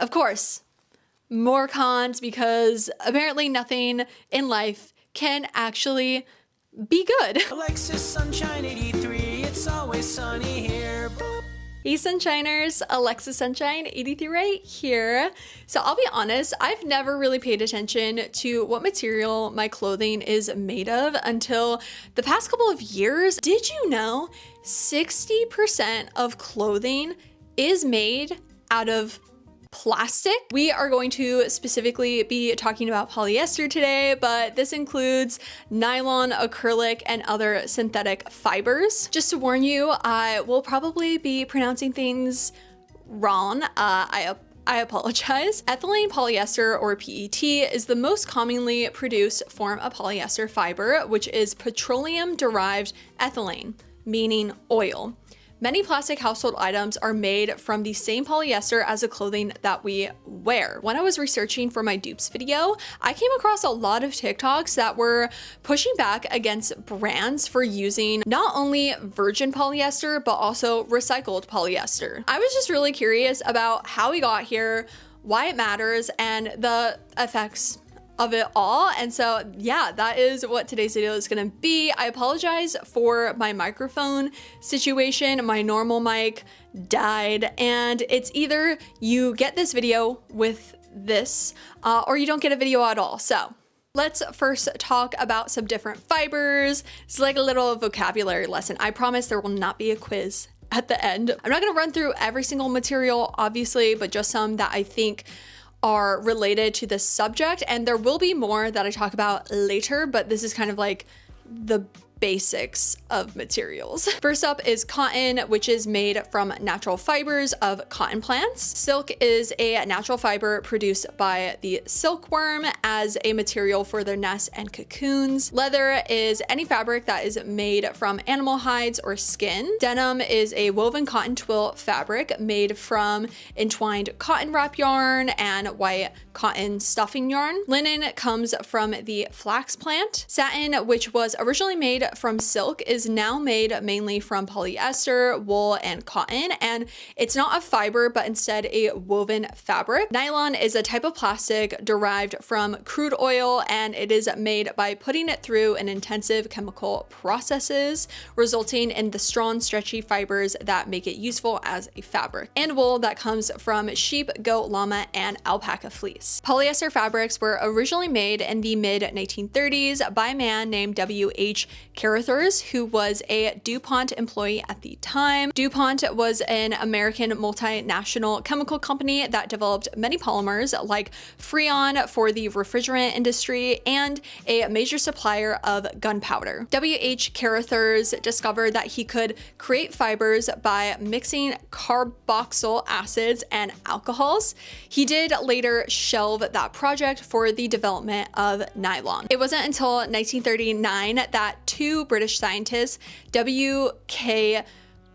Of course, more cons because apparently nothing in life can actually be good. Alexis Sunshine 83, it's always sunny here. Hey Sunshiners, Alexis Sunshine 83 right here. So I'll be honest, I've never really paid attention to what material my clothing is made of until the past couple of years. Did you know 60% of clothing is made out of plastic? We are going to specifically be talking about polyester today, but this includes nylon, acrylic, and other synthetic fibers. Just to warn you, I will probably be pronouncing things wrong. I apologize. Ethylene polyester, or PET, is the most commonly produced form of polyester fiber, which is petroleum-derived ethylene, meaning oil. Many plastic household items are made from the same polyester as the clothing that we wear. When I was researching for my dupes video, I came across a lot of TikToks that were pushing back against brands for using not only virgin polyester, but also recycled polyester. I was just really curious about how we got here, why it matters, and the effects of it all. And so yeah, that is what today's video is gonna be. I apologize for my microphone situation. My normal mic died, and it's either you get this video with this or you don't get a video at all. So let's first talk about some different fibers. It's like a little vocabulary lesson. I promise there will not be a quiz at the end. I'm not gonna run through every single material, obviously, but just some that I think are related to this subject, and there will be more that I talk about later, but this is kind of like the basics of materials. First up is cotton, which is made from natural fibers of cotton plants. Silk is a natural fiber produced by the silkworm as a material for their nests and cocoons. Leather is any fabric that is made from animal hides or skin. Denim is a woven cotton twill fabric made from entwined cotton wrap yarn and white cotton stuffing yarn. Linen comes from the flax plant. Satin, which was originally made from silk, is now made mainly from polyester, wool, and cotton, and it's not a fiber but instead a woven fabric. Nylon is a type of plastic derived from crude oil, and it is made by putting it through an intensive chemical processes, resulting in the strong, stretchy fibers that make it useful as a fabric. And wool that comes from sheep, goat, llama, and alpaca fleece. Polyester fabrics were originally made in the mid-1930s by a man named W.H. Carruthers, who was a DuPont employee at the time. DuPont was an American multinational chemical company that developed many polymers like Freon for the refrigerant industry and a major supplier of gunpowder. W.H. Carruthers discovered that he could create fibers by mixing carboxyl acids and alcohols. He did later shelve that project for the development of nylon. It wasn't until 1939 that two British scientists, W.K.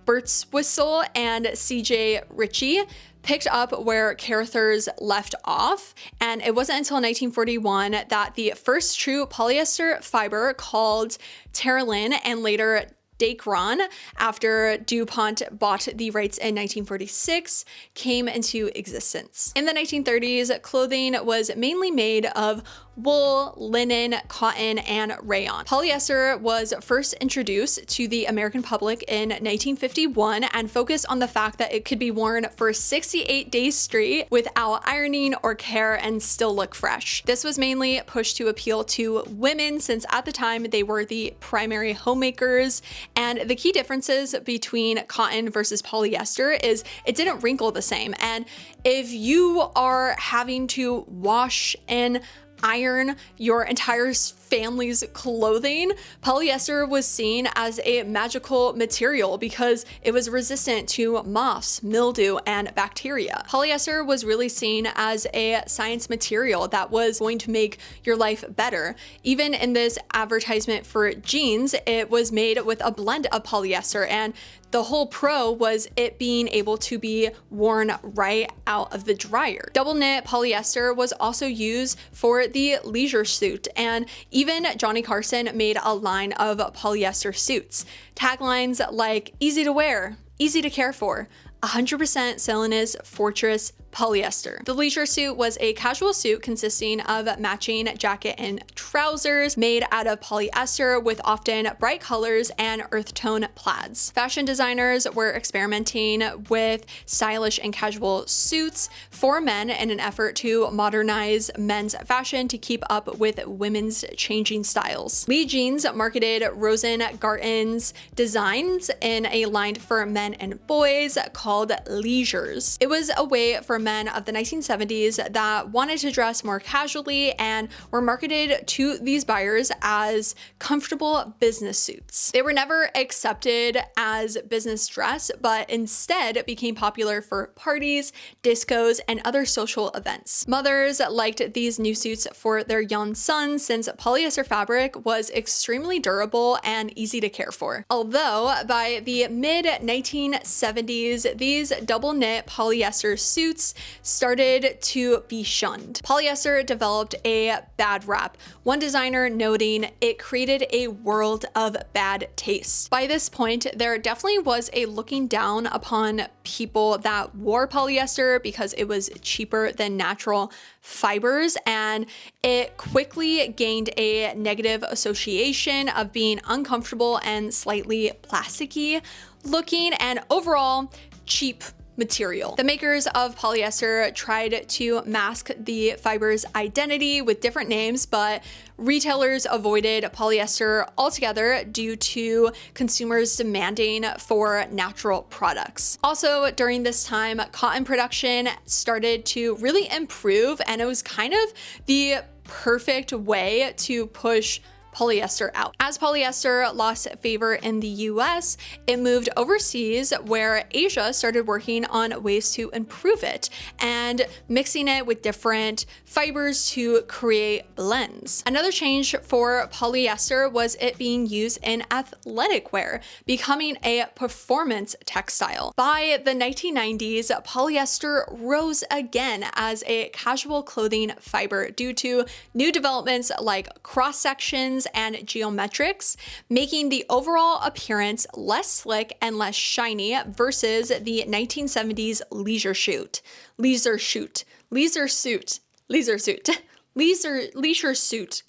Birtwistle and C.J. Ritchie, picked up where Carruthers left off, and it wasn't until 1941 that the first true polyester fiber, called Terylin and later Dacron, after DuPont bought the rights in 1946, came into existence. In the 1930s, clothing was mainly made of wool, linen, cotton, and rayon. Polyester was first introduced to the American public in 1951 and focused on the fact that it could be worn for 68 days straight without ironing or care and still look fresh. This was mainly pushed to appeal to women, since at the time they were the primary homemakers. And the key differences between cotton versus polyester is it didn't wrinkle the same. And if you are having to wash and iron your entire family's clothing, polyester was seen as a magical material because it was resistant to moths, mildew, and bacteria. Polyester was really seen as a science material that was going to make your life better. Even in this advertisement for jeans, it was made with a blend of polyester, and the whole pro was it being able to be worn right out of the dryer. Double knit polyester was also used for the leisure suit, and even Johnny Carson made a line of polyester suits. Taglines like "easy to wear, easy to care for," 100% Celanese Fortress polyester. The leisure suit was a casual suit consisting of matching jacket and trousers made out of polyester with often bright colors and earth tone plaids. Fashion designers were experimenting with stylish and casual suits for men in an effort to modernize men's fashion to keep up with women's changing styles. Lee Jeans marketed Rosengarten's designs in a line for men and boys called Leisures. It was a way for men of the 1970s that wanted to dress more casually and were marketed to these buyers as comfortable business suits. They were never accepted as business dress, but instead became popular for parties, discos, and other social events. Mothers liked these new suits for their young sons since polyester fabric was extremely durable and easy to care for. Although by the mid-1970s, these double knit polyester suits started to be shunned. Polyester developed a bad rap, one designer noting it created a world of bad taste. By this point, there definitely was a looking down upon people that wore polyester because it was cheaper than natural fibers, and it quickly gained a negative association of being uncomfortable and slightly plasticky looking and overall cheap material. The makers of polyester tried to mask the fiber's identity with different names, but retailers avoided polyester altogether due to consumers demanding for natural products. Also, during this time, cotton production started to really improve, and it was kind of the perfect way to push polyester out. As polyester lost favor in the US, it moved overseas where Asia started working on ways to improve it and mixing it with different fibers to create blends. Another change for polyester was it being used in athletic wear, becoming a performance textile. By the 1990s, polyester rose again as a casual clothing fiber due to new developments like cross sections and geometrics, making the overall appearance less slick and less shiny versus the 1970s leisure suit.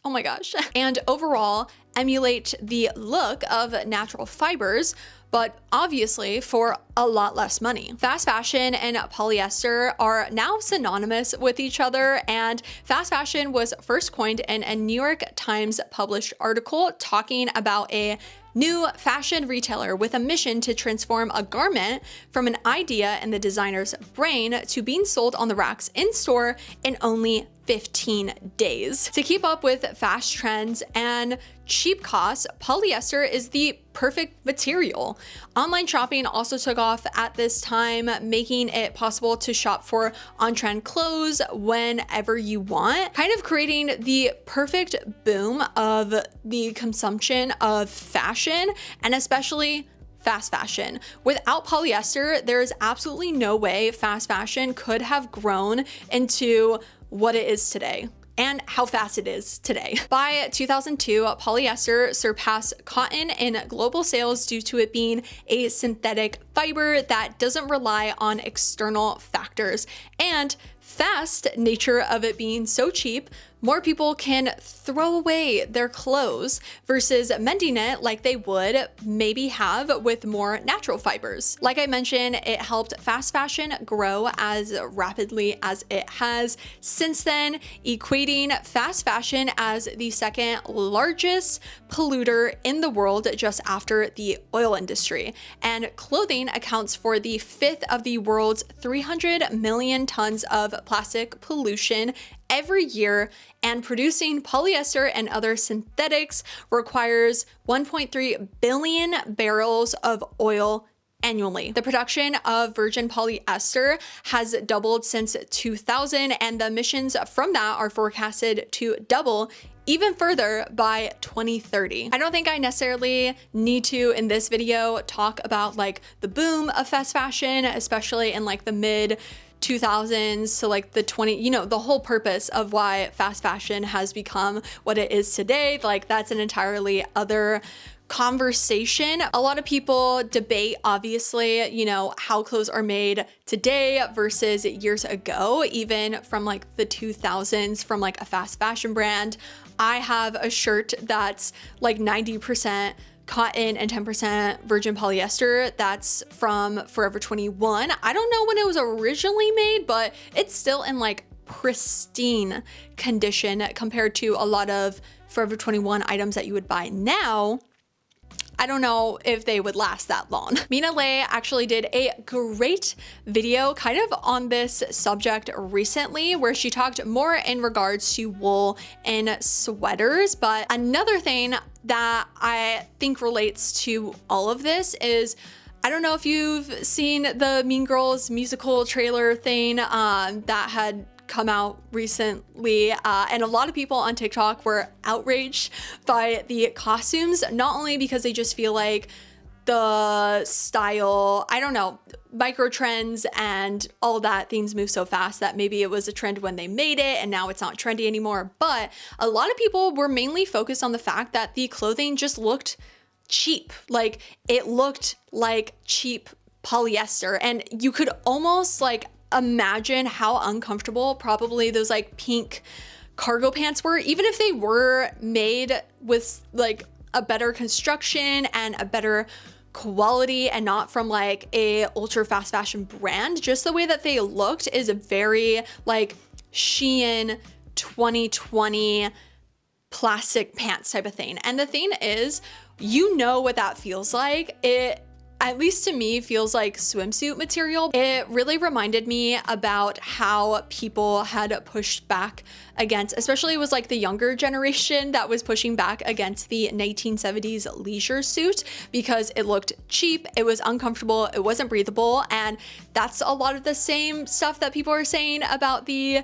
Oh my gosh. And overall emulate the look of natural fibers, but obviously for a lot less money. Fast fashion and polyester are now synonymous with each other, and fast fashion was first coined in a New York Times published article talking about a new fashion retailer with a mission to transform a garment from an idea in the designer's brain to being sold on the racks in store in only 15 days. To keep up with fast trends and cheap costs, polyester is the perfect material. Online shopping also took off at this time, making it possible to shop for on-trend clothes whenever you want, kind of creating the perfect boom of the consumption of fashion, and especially fast fashion. Without polyester, there is absolutely no way fast fashion could have grown into what it is today and how fast it is today. By 2002, polyester surpassed cotton in global sales due to it being a synthetic fiber that doesn't rely on external factors, and fast nature of it being so cheap, more people can throw away their clothes versus mending it like they would maybe have with more natural fibers. Like I mentioned, it helped fast fashion grow as rapidly as it has since then, equating fast fashion as the second largest polluter in the world just after the oil industry. And clothing accounts for the fifth of the world's 300 million tons of plastic pollution every year, and producing polyester and other synthetics requires 1.3 billion barrels of oil annually. The production of virgin polyester has doubled since 2000, and the emissions from that are forecasted to double even further by 2030. I don't think I necessarily need to, in this video, talk about like the boom of fast fashion, especially in like the mid 2000s to like the the whole purpose of why fast fashion has become what it is today. Like, that's an entirely other conversation. A lot of people debate, obviously, you know, how clothes are made today versus years ago, even from like the 2000s, from like a fast fashion brand. I have a shirt that's like 90% cotton and 10% virgin polyester. That's from Forever 21. I don't know when it was originally made, but it's still in like pristine condition compared to a lot of Forever 21 items that you would buy now. I don't know if they would last that long. Mina Lei actually did a great video kind of on this subject recently, where she talked more in regards to wool and sweaters. But another thing that I think relates to all of this is, I don't know if you've seen the Mean Girls musical trailer thing that had come out recently, and a lot of people on TikTok were outraged by the costumes, not only because they just feel like the style, I don't know, micro trends and all that, things move so fast that maybe it was a trend when they made it and now it's not trendy anymore. But a lot of people were mainly focused on the fact that the clothing just looked cheap. Like, it looked like cheap polyester, and you could almost like imagine how uncomfortable probably those like pink cargo pants were, even if they were made with like a better construction and a better quality and not from like a ultra fast fashion brand. Just the way that they looked is very like Shein 2020 plastic pants type of thing. And the thing is, you know what that feels like. It, at least to me, feels like swimsuit material. It really reminded me about how people had pushed back against, especially it was like the younger generation that was pushing back against the 1970s leisure suit because it looked cheap, it was uncomfortable, it wasn't breathable. And that's a lot of the same stuff that people are saying about the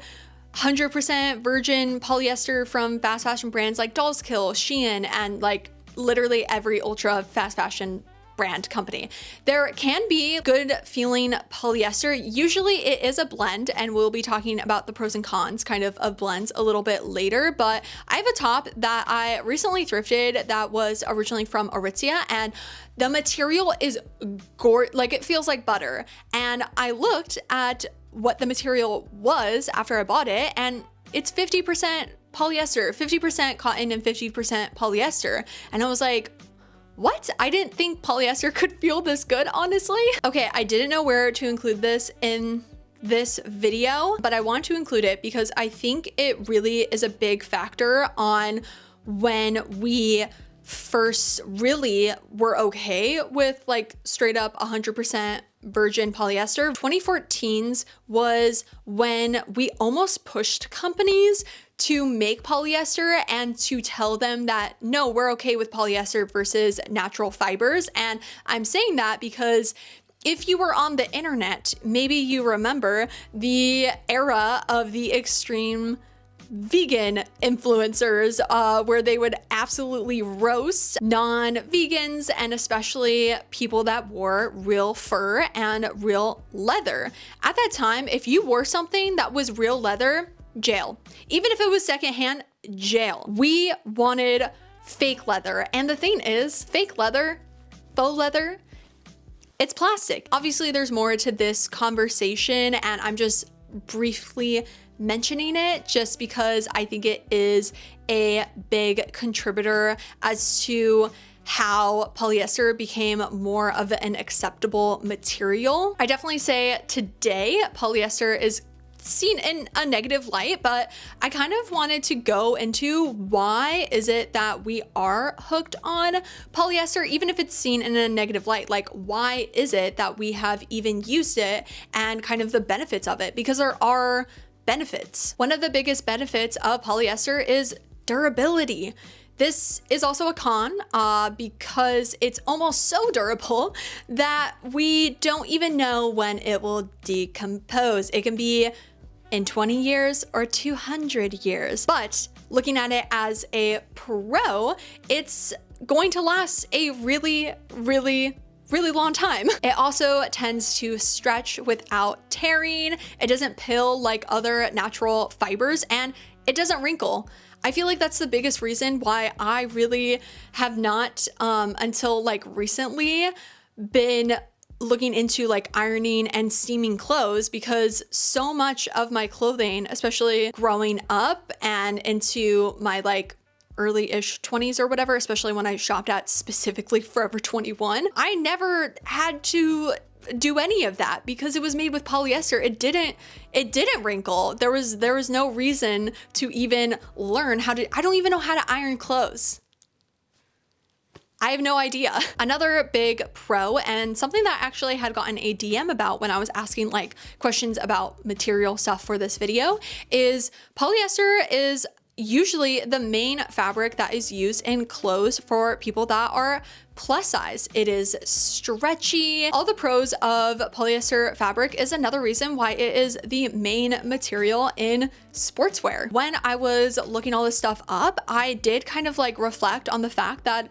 100% virgin polyester from fast fashion brands like Dolls Kill, Shein, and like literally every ultra fast fashion brand company. There can be good feeling polyester. Usually it is a blend, and we'll be talking about the pros and cons kind of blends a little bit later. But I have a top that I recently thrifted that was originally from Aritzia, and the material is like it feels like butter. And I looked at what the material was after I bought it, and it's 50% polyester, 50% cotton, and 50% polyester. And I was like, what? I didn't think polyester could feel this good, honestly. Okay, I didn't know where to include this in this video, but I want to include it because I think it really is a big factor on when we first really were okay with like straight up 100% virgin polyester. 2014s was when we almost pushed companies to make polyester and to tell them that, no, we're okay with polyester versus natural fibers. And I'm saying that because if you were on the internet, maybe you remember the era of the extreme vegan influencers where they would absolutely roast non-vegans, and especially people that wore real fur and real leather. At that time, if you wore something that was real leather, jail. Even if it was secondhand, jail. We wanted fake leather. And the thing is, fake leather, faux leather, it's plastic. Obviously, there's more to this conversation, and I'm just briefly mentioning it just because I think it is a big contributor as to how polyester became more of an acceptable material. I definitely say today polyester is seen in a negative light, but I kind of wanted to go into why is it that we are hooked on polyester, even if it's seen in a negative light. Like, why is it that we have even used it, and kind of the benefits of it, because there are benefits. One of the biggest benefits of polyester is durability. This is also a con because it's almost so durable that we don't even know when it will decompose. It can be in 20 years or 200 years. But looking at it as a pro, it's going to last a really long time. It also tends to stretch without tearing. It doesn't pill like other natural fibers, and it doesn't wrinkle. I feel like that's the biggest reason why I really have not, until like recently, been looking into like ironing and steaming clothes, because so much of my clothing, especially growing up and into my like early-ish 20s or whatever, especially when I shopped at specifically Forever 21, I never had to do any of that because it was made with polyester. It didn't wrinkle. There was no reason to even learn how to, I don't even know how to iron clothes. I have no idea. Another big pro, and something that I actually had gotten a DM about when I was asking like questions about material stuff for this video, is polyester is usually the main fabric that is used in clothes for people that are plus size. It is stretchy. All the pros of polyester fabric is another reason why it is the main material in sportswear. When I was looking all this stuff up, I did kind of like reflect on the fact that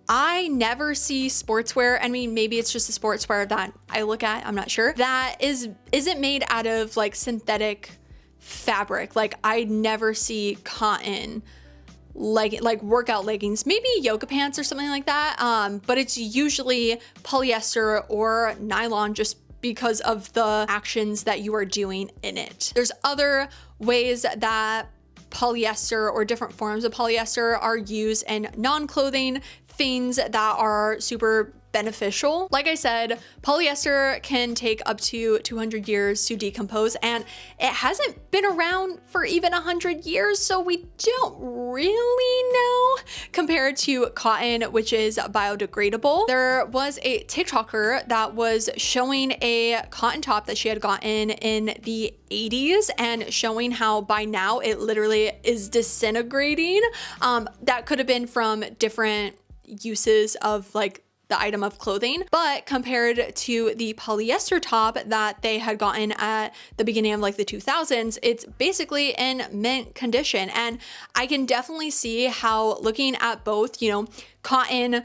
I never see sportswear. I mean, maybe it's just the sportswear that I look at, I'm not sure, that isn't made out of like synthetic fabric. Like I never see cotton like workout leggings, maybe yoga pants or something like that. But it's usually polyester or nylon, just because of the actions that you are doing in it. There's other ways that polyester or different forms of polyester are used in non-clothing things that are super beneficial. Like I said, polyester can take up to 200 years to decompose, and it hasn't been around for even 100 years, so we don't really know compared to cotton, which is biodegradable. There was a TikToker that was showing a cotton top that she had gotten in the 80s and showing how by now it literally is disintegrating. That could have been from different uses of like the item of clothing, but compared to the polyester top that they had gotten at the beginning of like the 2000s, it's basically in mint condition. And I can definitely see how, looking at both, you know, cotton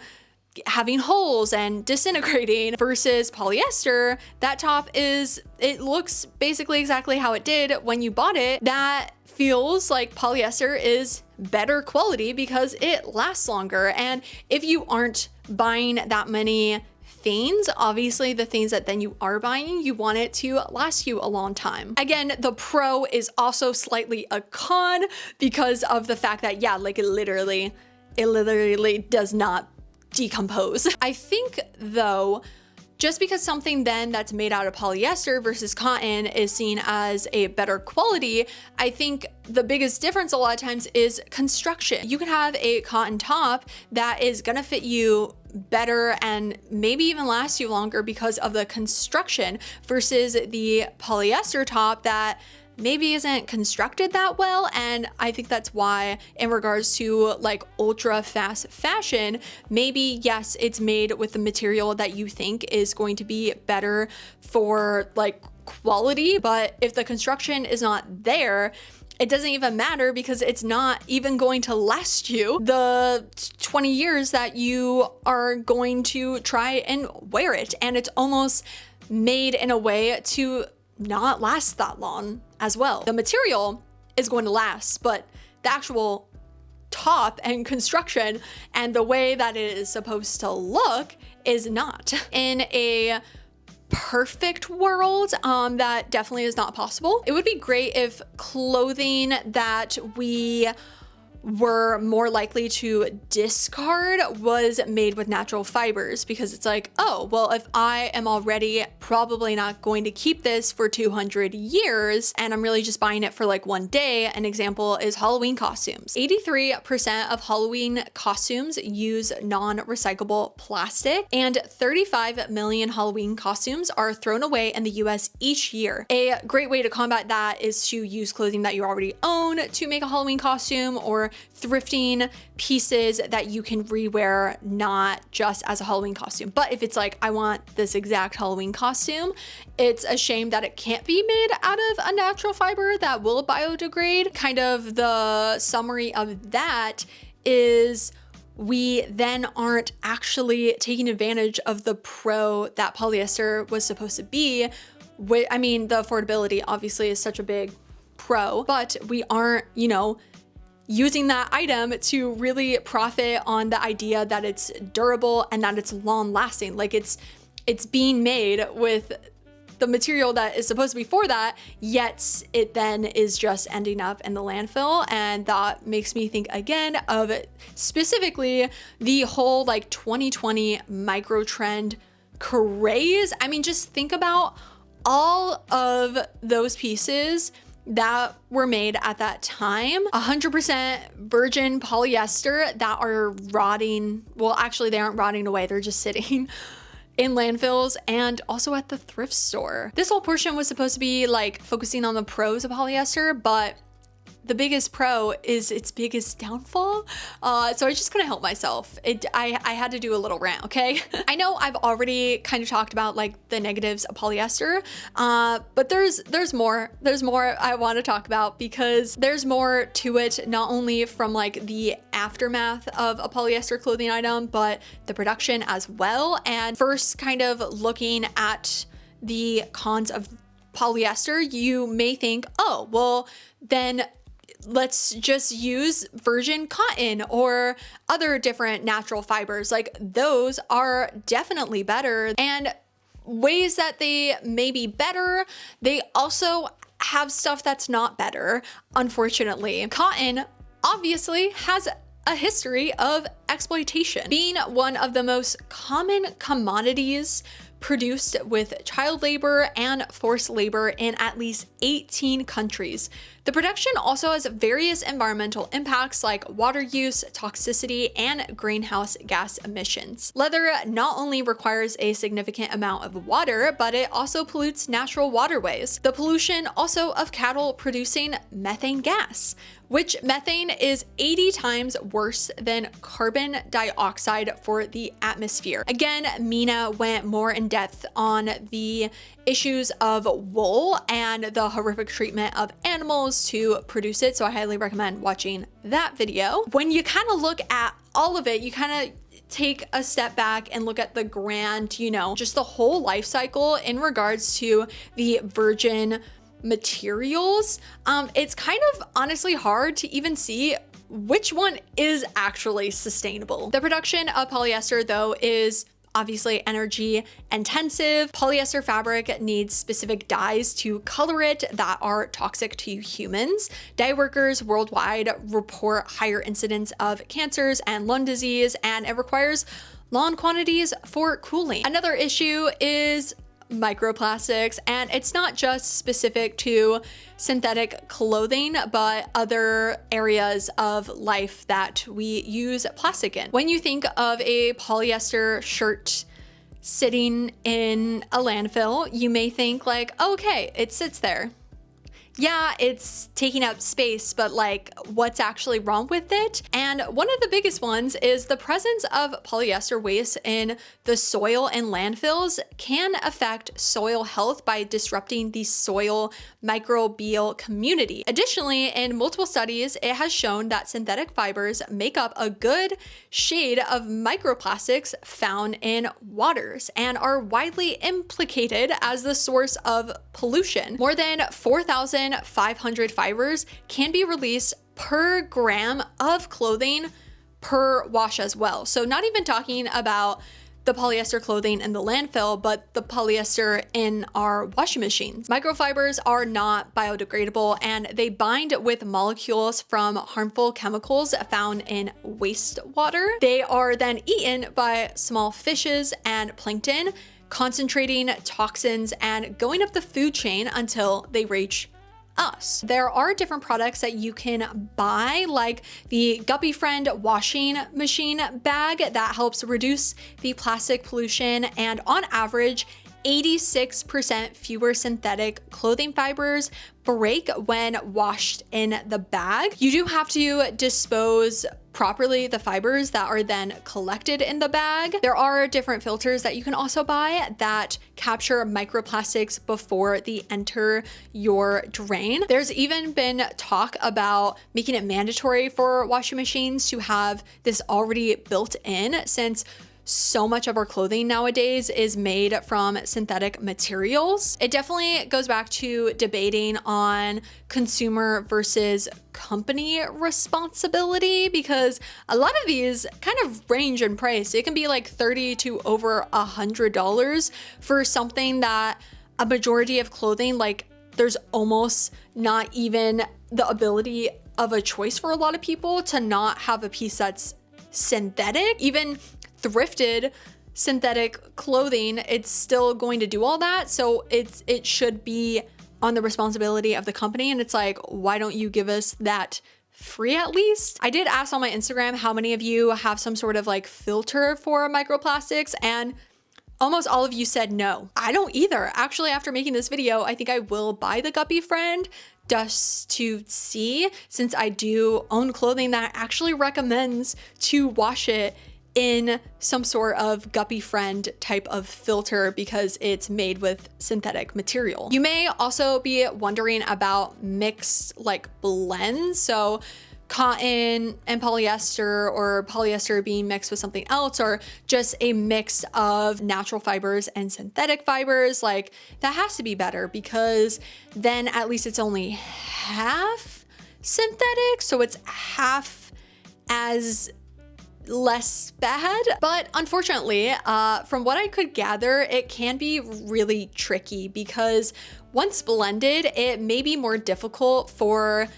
having holes and disintegrating versus polyester, that top it looks basically exactly how it did when you bought it. That feels like polyester is better quality because it lasts longer. And if you aren't buying that many things, obviously the things that then you are buying, you want it to last you a long time. Again, the pro is also slightly a con because of the fact that, yeah, like it literally does not decompose. I think though, just because something then that's made out of polyester versus cotton is seen as a better quality, I think the biggest difference a lot of times is construction. You can have a cotton top that is gonna fit you better and maybe even last you longer because of the construction versus the polyester top that maybe isn't constructed that well. And I think that's why, in regards to like ultra fast fashion, maybe yes, it's made with the material that you think is going to be better for like quality, but if the construction is not there, it doesn't even matter because it's not even going to last you the 20 years that you are going to try and wear it. And it's almost made in a way to not last that long as well. The material is going to last, but the actual top and construction and the way that it is supposed to look is not. In a perfect world, that definitely is not possible. It would be great if clothing that we were more likely to discard was made with natural fibers, because it's like, oh, well, if I am already probably not going to keep this for 200 years and I'm really just buying it for like one day, an example is Halloween costumes. 83% of Halloween costumes use non-recyclable plastic, and 35 million Halloween costumes are thrown away in the US each year. A great way to combat that is to use clothing that you already own to make a Halloween costume, or thrifting pieces that you can rewear, not just as a Halloween costume. But if it's like, I want this exact Halloween costume, it's a shame that it can't be made out of a natural fiber that will biodegrade. Kind of the summary of that is we then aren't actually taking advantage of the pro that polyester was supposed to be. I mean, the affordability obviously is such a big pro, but we aren't, you know, using that item to really profit on the idea that it's durable and that it's long lasting. Like it's being made with the material that is supposed to be for that, yet it then is just ending up in the landfill. And that makes me think again of specifically the whole like 2020 micro trend craze. I mean, just think about all of those pieces that were made at that time, 100% virgin polyester that are rotting. Well, actually they aren't rotting away, they're just sitting in landfills and also at the thrift store. This whole portion was supposed to be like focusing on the pros of polyester, but the biggest pro is its biggest downfall. So I just couldn't help myself. I had to do a little rant, okay? I know I've already kind of talked about like the negatives of polyester, but there's more I want to talk about, because there's more to it, not only from like the aftermath of a polyester clothing item, but the production as well. And first, kind of looking at the cons of polyester, you may think, oh, well, then let's just use virgin cotton or other different natural fibers. Like those are definitely better, and ways that they may be better, they also have stuff that's not better, unfortunately. Cotton obviously has a history of exploitation, being one of the most common commodities produced with child labor and forced labor in at least 18 countries. The production also has various environmental impacts like water use, toxicity, and greenhouse gas emissions. Leather not only requires a significant amount of water, but it also pollutes natural waterways. The pollution also of cattle producing methane gas, which methane is 80 times worse than carbon dioxide for the atmosphere. Again, Mina went more in depth on the issues of wool and the horrific treatment of animals to produce it, so I highly recommend watching that video. When you kind of look at all of it, you kind of take a step back and look at the grand, you know, just the whole life cycle in regards to the virgin materials. It's kind of honestly hard to even see which one is actually sustainable. The production of polyester, though, is obviously energy intensive. Polyester fabric needs specific dyes to color it that are toxic to humans. Dye workers worldwide report higher incidence of cancers and lung disease, and it requires long quantities for cooling. Another issue is microplastics, and it's not just specific to synthetic clothing, but other areas of life that we use plastic in. When you think of a polyester shirt sitting in a landfill, you may think like, okay, it sits there. Yeah, it's taking up space, but like, what's actually wrong with it? And one of the biggest ones is the presence of polyester waste in the soil and landfills can affect soil health by disrupting the soil microbial community. Additionally, in multiple studies, it has shown that synthetic fibers make up a good shade of microplastics found in waters and are widely implicated as the source of pollution. More than 4,500 fibers can be released per gram of clothing per wash as well. So not even talking about the polyester clothing in the landfill, but the polyester in our washing machines. Microfibers are not biodegradable, and they bind with molecules from harmful chemicals found in wastewater. They are then eaten by small fishes and plankton, concentrating toxins and going up the food chain until they reach us. There are different products that you can buy, like the Guppy Friend washing machine bag that helps reduce the plastic pollution, and on average 86% fewer synthetic clothing fibers break when washed in the bag. You do have to dispose properly the fibers that are then collected in the bag. There are different filters that you can also buy that capture microplastics before they enter your drain. There's even been talk about making it mandatory for washing machines to have this already built in, since so much of our clothing nowadays is made from synthetic materials. It definitely goes back to debating on consumer versus company responsibility, because a lot of these kind of range in price. It can be like $30 to over $100 for something that a majority of clothing, like there's almost not even the ability of a choice for a lot of people to not have a piece that's synthetic. Even thrifted synthetic clothing, it's still going to do all that. So it should be on the responsibility of the company. And it's like, why don't you give us that free at least? I did ask on my Instagram how many of you have some sort of like filter for microplastics, and almost all of you said no. I don't either. Actually, after making this video, I think I will buy the Guppy Friend just to see, since I do own clothing that actually recommends to wash it in some sort of Guppy Friend type of filter because it's made with synthetic material. You may also be wondering about mixed like blends. So cotton and polyester, or polyester being mixed with something else, or just a mix of natural fibers and synthetic fibers. Like that has to be better, because then at least it's only half synthetic. So it's half as less bad. But unfortunately, from what I could gather, it can be really tricky, because once blended, it may be more difficult for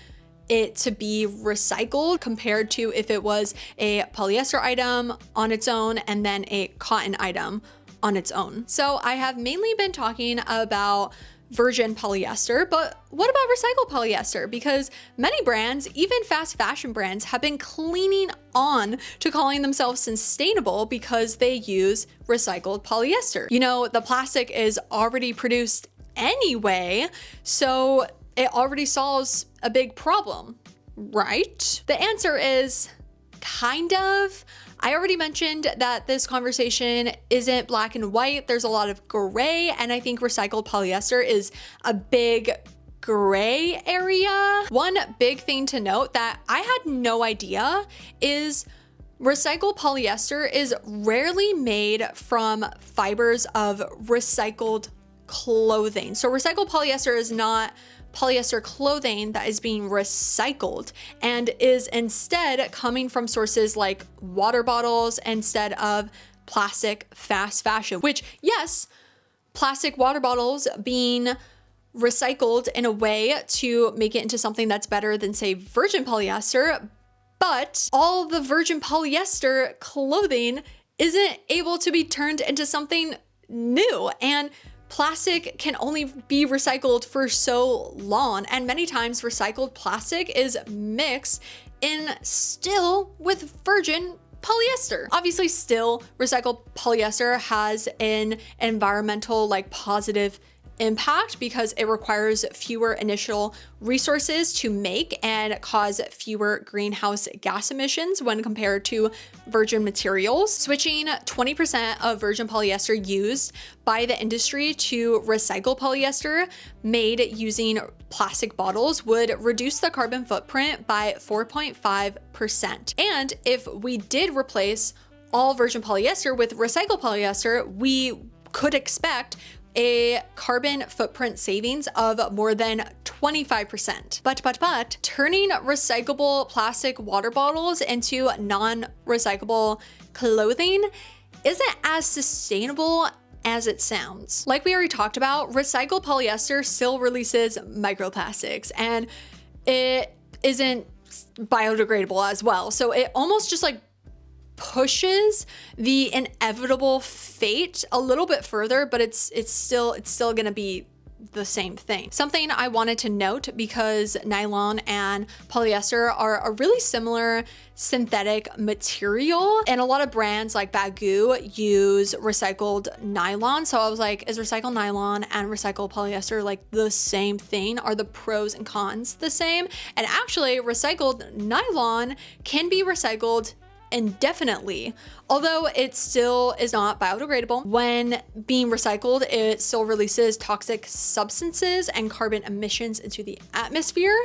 it to be recycled compared to if it was a polyester item on its own and then a cotton item on its own. So I have mainly been talking about virgin polyester, but what about recycled polyester? Because many brands, even fast fashion brands, have been cleaning on to calling themselves sustainable because they use recycled polyester. You know, the plastic is already produced anyway, so it already solves a big problem, right? The answer is kind of. I already mentioned that this conversation isn't black and white. There's a lot of gray, and I think recycled polyester is a big gray area. One big thing to note that I had no idea is recycled polyester is rarely made from fibers of recycled clothing. So recycled polyester is not polyester clothing that is being recycled, and is instead coming from sources like water bottles instead of plastic fast fashion, which, yes, plastic water bottles being recycled in a way to make it into something that's better than, say, virgin polyester, but all the virgin polyester clothing isn't able to be turned into something new. And plastic can only be recycled for so long, and many times recycled plastic is mixed in still with virgin polyester. Obviously, still recycled polyester has an environmental like positive impact because it requires fewer initial resources to make and cause fewer greenhouse gas emissions when compared to virgin materials. Switching 20% of virgin polyester used by the industry to recycled polyester made using plastic bottles would reduce the carbon footprint by 4.5%. And if we did replace all virgin polyester with recycled polyester, we could expect a carbon footprint savings of more than 25%. But turning recyclable plastic water bottles into non-recyclable clothing isn't as sustainable as it sounds. Like we already talked about, recycled polyester still releases microplastics, and it isn't biodegradable as well. So it almost just like pushes the inevitable fate a little bit further, but it's still going to be the same thing. Something I wanted to note, because nylon and polyester are a really similar synthetic material, and a lot of brands like Baggu use recycled nylon. So I was like, is recycled nylon and recycled polyester like the same thing? Are the pros and cons the same? And actually, recycled nylon can be recycled indefinitely, although it still is not biodegradable. When being recycled, it still releases toxic substances and carbon emissions into the atmosphere.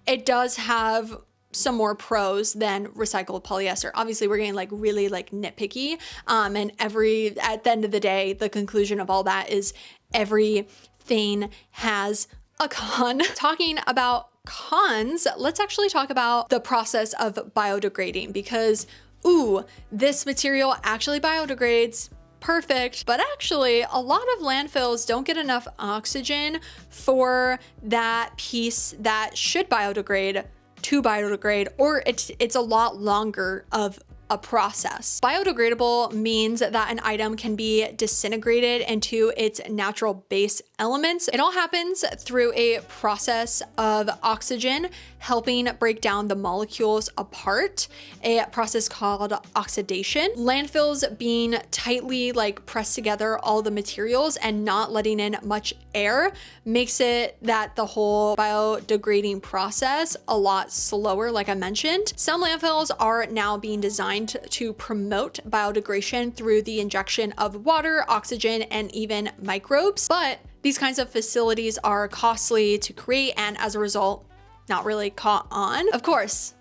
It does have some more pros than recycled polyester. Obviously, we're getting like really like nitpicky. And at the end of the day, the conclusion of all that is everything has a con. Talking about cons, let's actually talk about the process of biodegrading, because ooh, this material actually biodegrades. Perfect. But actually, a lot of landfills don't get enough oxygen for that piece that should biodegrade to biodegrade, or it's a lot longer of a process. Biodegradable means that an item can be disintegrated into its natural base elements. It all happens through a process of oxygen helping break down the molecules apart, a process called oxidation. Landfills being tightly like pressed together all the materials and not letting in much air makes it that the whole biodegrading process a lot slower, like I mentioned. Some landfills are now being designed to promote biodegradation through the injection of water, oxygen, and even microbes. But these kinds of facilities are costly to create and as a result, not really caught on. Of course,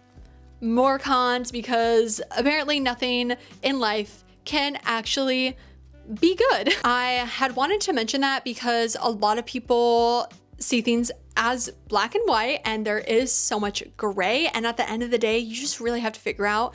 more cons, because apparently nothing in life can actually be good. I had wanted to mention that because a lot of people see things as black and white and there is so much gray. And at the end of the day, you just really have to figure out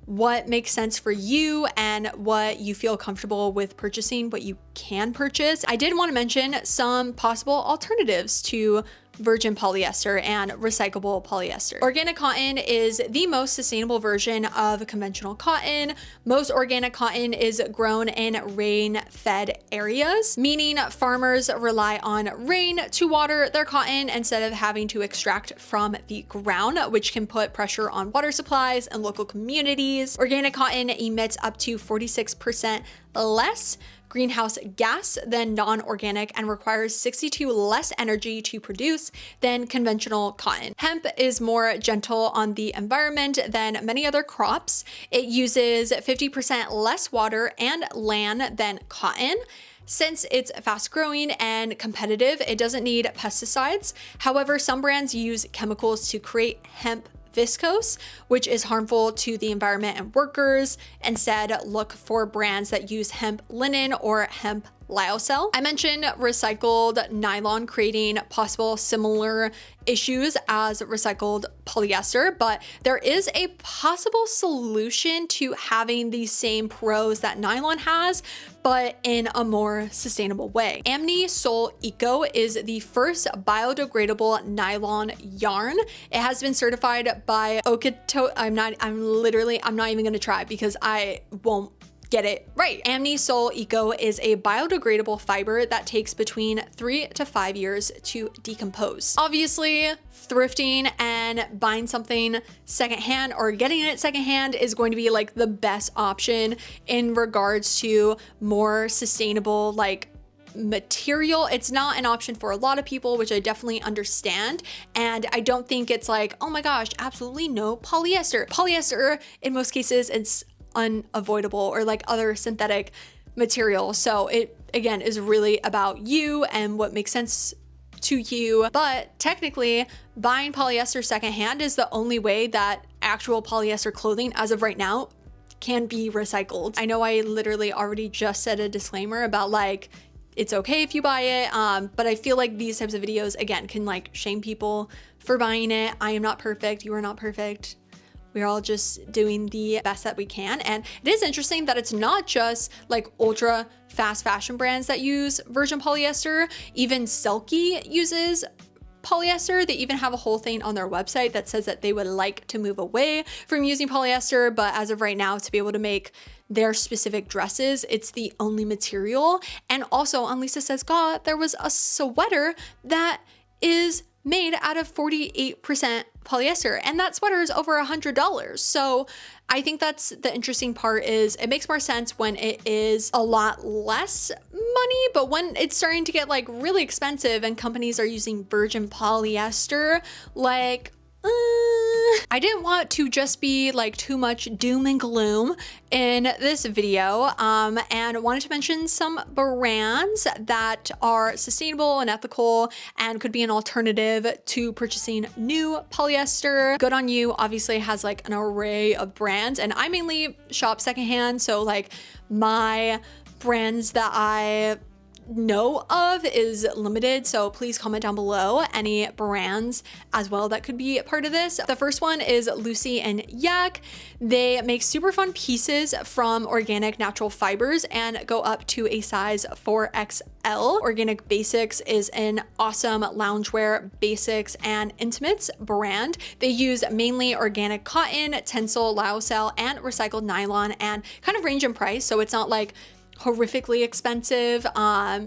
what makes sense for you and what you feel comfortable with purchasing, what you can purchase. I did want to mention some possible alternatives to virgin polyester and recyclable polyester. Organic cotton is the most sustainable version of conventional cotton. Most organic cotton is grown in rain-fed areas, meaning farmers rely on rain to water their cotton instead of having to extract from the ground, which can put pressure on water supplies and local communities. Organic cotton emits up to 46% less greenhouse gas than non-organic and requires 62 less energy to produce than conventional cotton. Hemp is more gentle on the environment than many other crops. It uses 50% less water and land than cotton. Since it's fast growing and competitive, it doesn't need pesticides. However, some brands use chemicals to create hemp viscose, which is harmful to the environment and workers. Instead, look for brands that use hemp linen or hemp lyocell. I mentioned recycled nylon creating possible similar issues as recycled polyester, but there is a possible solution to having the same pros that nylon has, but in a more sustainable way. Amni Sol Eco is the first biodegradable nylon yarn. It has been certified by Okito. I'm not even gonna try because I won't get it right. Amni Sol Eco is a biodegradable fiber that takes between 3 to 5 years to decompose. Obviously, thrifting and buying something secondhand or getting it secondhand is going to be like the best option in regards to more sustainable like material. It's not an option for a lot of people, which I definitely understand. And I don't think it's like, oh my gosh, absolutely no polyester. Polyester, in most cases, it's unavoidable, or like other synthetic material. So it, again, is really about you and what makes sense to you. But technically, buying polyester secondhand is the only way that actual polyester clothing, as of right now, can be recycled. I know I literally already just said a disclaimer about like, it's okay if you buy it, but I feel like these types of videos, again, can like shame people for buying it. I am not perfect. You are not perfect. We're all just doing the best that we can. And it is interesting that it's not just like ultra fast fashion brands that use virgin polyester. Even Selkie uses polyester. They even have a whole thing on their website that says that they would like to move away from using polyester, but as of right now, to be able to make their specific dresses, it's the only material. And also on Lisa Says God, there was a sweater that is made out of 48% polyester, and that sweater is over $100. So I think that's the interesting part, is it makes more sense when it is a lot less money, but when it's starting to get like really expensive and companies are using virgin polyester, like I didn't want to just be like too much doom and gloom in this video, and wanted to mention some brands that are sustainable and ethical and could be an alternative to purchasing new polyester. Good On You obviously has like an array of brands, and I mainly shop secondhand, so like my brands that I know of is limited, so please comment down below any brands as well that could be part of this. The first one is Lucy and Yak. They make super fun pieces from organic natural fibers and go up to a size 4XL. Organic Basics is an awesome loungewear, basics, and intimates brand. They use mainly organic cotton, tencel, lyocell, and recycled nylon, and kind of range in price, so it's not like horrifically expensive.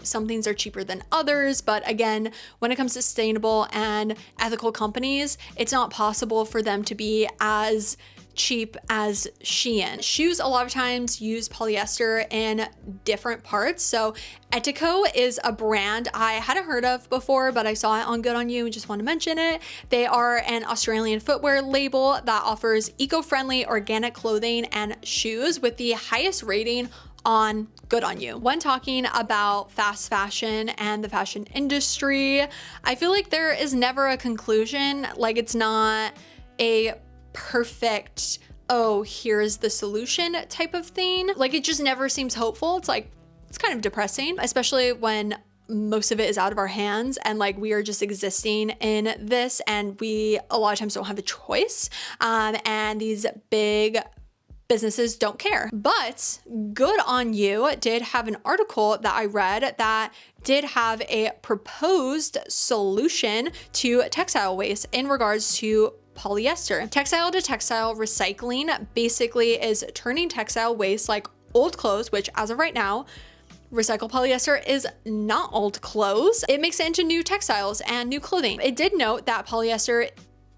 Some things are cheaper than others, but again, when it comes to sustainable and ethical companies, it's not possible for them to be as cheap as Shein. Shoes a lot of times use polyester in different parts. So Etico is a brand I hadn't heard of before, but I saw it on Good On You and just want to mention it. They are an Australian footwear label that offers eco-friendly organic clothing and shoes with the highest rating on Good On You. When talking about fast fashion and the fashion industry, I feel like there is never a conclusion. Like, it's not a perfect, oh, here's the solution type of thing. Like, it just never seems hopeful. It's like, it's kind of depressing, especially when most of it is out of our hands and like we are just existing in this, and we a lot of times don't have a choice. And these big businesses don't care. But Good On You did have an article that I read that did have a proposed solution to textile waste in regards to polyester. Textile to textile recycling basically is turning textile waste like old clothes, which as of right now, recycled polyester is not old clothes. It makes it into new textiles and new clothing. It did note that polyester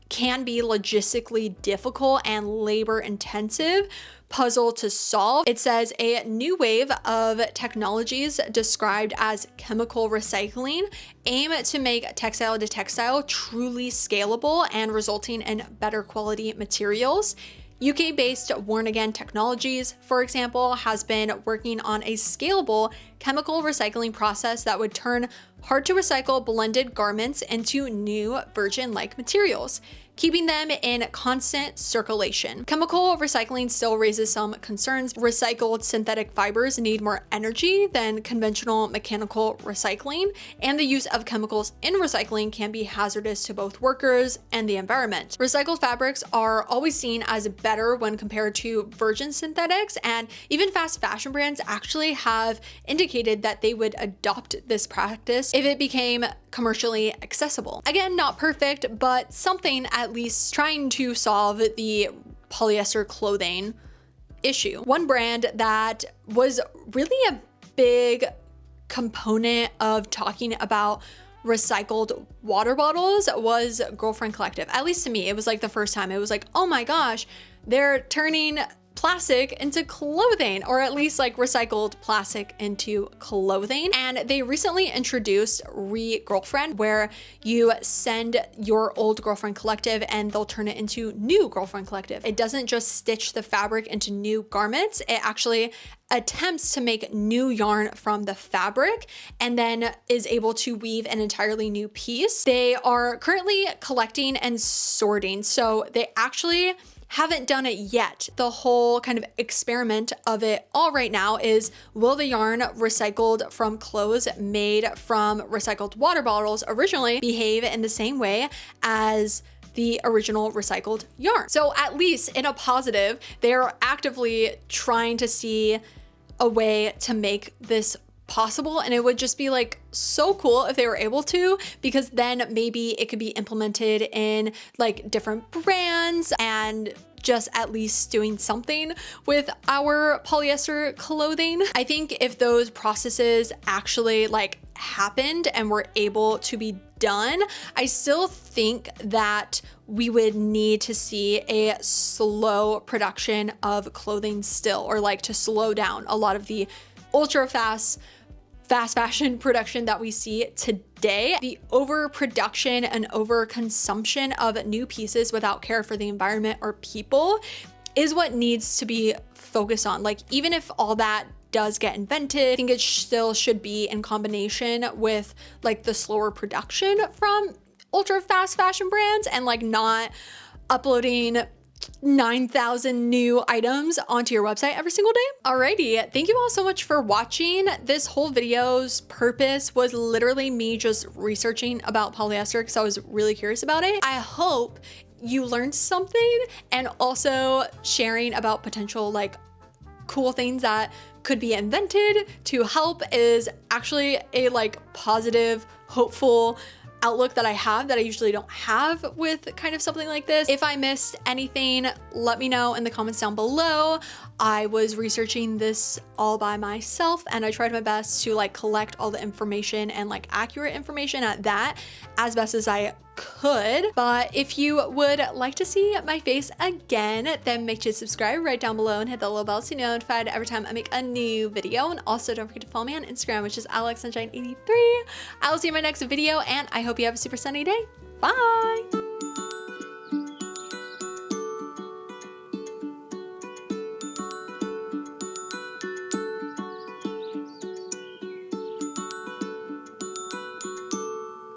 can be logistically difficult and labor intensive puzzle to solve. It says a new wave of technologies described as chemical recycling aim to make textile to textile truly scalable and resulting in better quality materials. UK-based Worn Again Technologies, for example, has been working on a scalable chemical recycling process that would turn hard-to-recycle blended garments into new virgin-like materials, keeping them in constant circulation. Chemical recycling still raises some concerns. Recycled synthetic fibers need more energy than conventional mechanical recycling, and the use of chemicals in recycling can be hazardous to both workers and the environment. Recycled fabrics are always seen as better when compared to virgin synthetics, and even fast fashion brands actually have indicated that they would adopt this practice if it became commercially accessible. Again, not perfect, but something at least trying to solve the polyester clothing issue. One brand that was really a big component of talking about recycled water bottles was Girlfriend Collective. At least to me, it was like the first time it was like, oh my gosh, they're turning plastic into clothing, or at least like recycled plastic into clothing. And they recently introduced Re-Girlfriend, where you send your old Girlfriend Collective and they'll turn it into new Girlfriend Collective. It doesn't just stitch the fabric into new garments, it actually attempts to make new yarn from the fabric and then is able to weave an entirely new piece. They are currently collecting and sorting, so they actually haven't done it yet. The whole kind of experiment of it all right now is, will the yarn recycled from clothes made from recycled water bottles originally behave in the same way as the original recycled yarn? So at least in a positive, they're actively trying to see a way to make this possible, and it would just be like so cool if they were able to, because then maybe it could be implemented in like different brands and just at least doing something with our polyester clothing. I think if those processes actually like happened and were able to be done, I still think that we would need to see a slow production of clothing still, or like to slow down a lot of the ultra fast fast fashion production that we see today. The overproduction and overconsumption of new pieces without care for the environment or people is what needs to be focused on. Like, even if all that does get invented, I think it still should be in combination with like the slower production from ultra fast fashion brands and like not uploading 9,000 new items onto your website every single day. Alrighty, thank you all so much for watching. This whole video's purpose was literally me just researching about polyester because I was really curious about it. I hope you learned something, and also sharing about potential like cool things that could be invented to help is actually a like positive, hopeful outlook that I have that I usually don't have with kind of something like this. If I missed anything, let me know in the comments down below. I was researching this all by myself and I tried my best to like collect all the information and like accurate information at that as best as I could. But if you would like to see my face again, then make sure to subscribe right down below and hit the little bell to be notified every time I make a new video. And also don't forget to follow me on Instagram, which is AlexSunshine83. I will see you in my next video, and I hope you have a super sunny day. Bye!